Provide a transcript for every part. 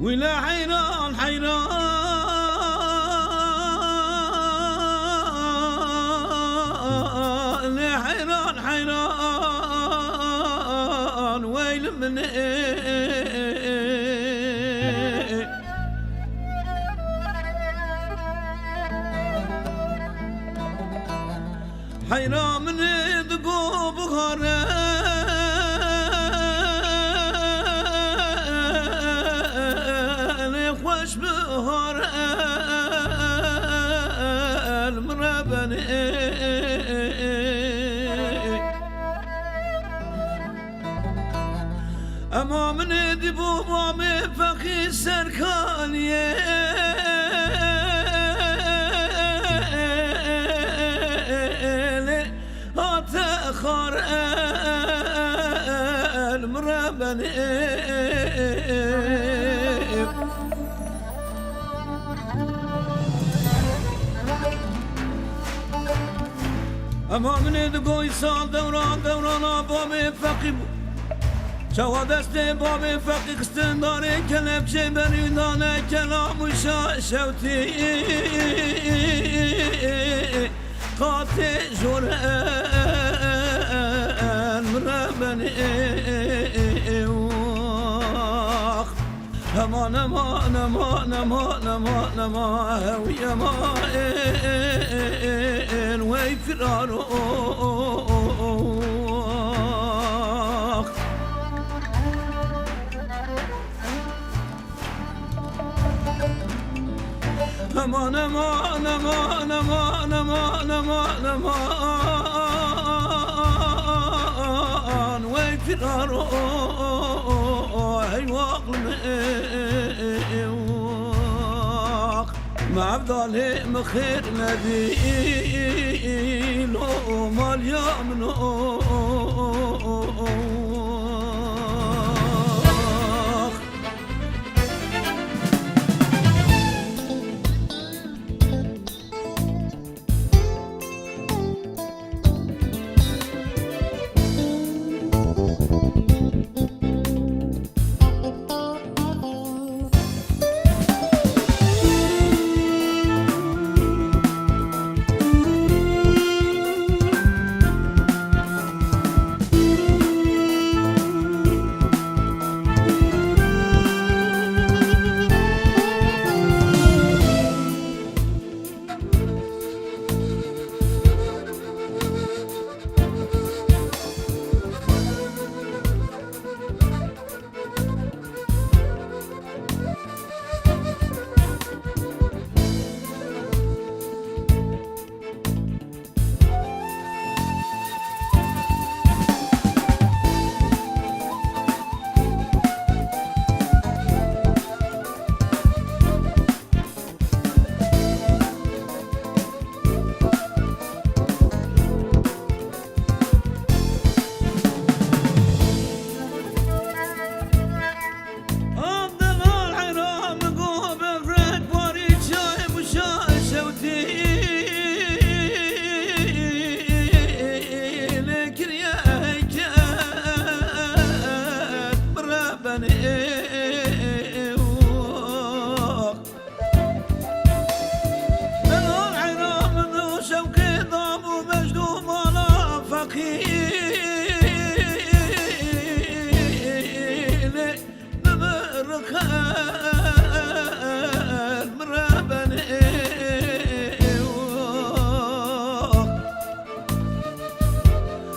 ولا حيران حيران لا حيران حيران ويل من حيران من ذقوب غرام خوش بهار المرابن اما من دبو بامي فقي سركاني هاتخار المرابن اما من دقوی سال دوران بابی فقی بود شوا دست بابی فقی خستن داره کلبچه بریدانه کلام شوتی قاطع جرن مربنی امان امان امان امان امان امان هوی امان وی فرارو امان امان امان امان امان امان امان وی فرارو ما افضل مخير نبيل ومال يامنو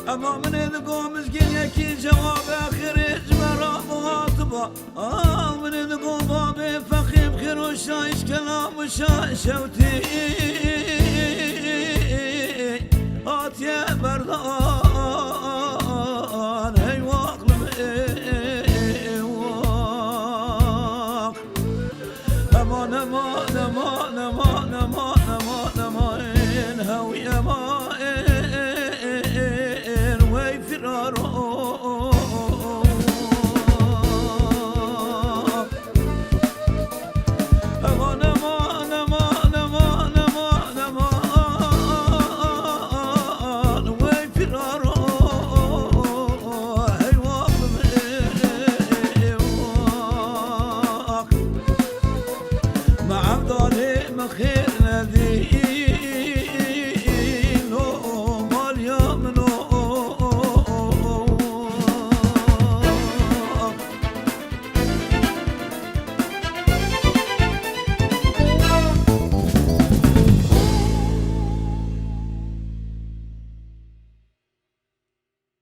اما من دقوم مسكين يكي جواب خرج مرا مواطبة من دقوم بابي فخيم خير وشايش كلام شوتي هات يا بردان هي واقلم واق امان امان امان امان امان امان امان هوي امان وي فرارون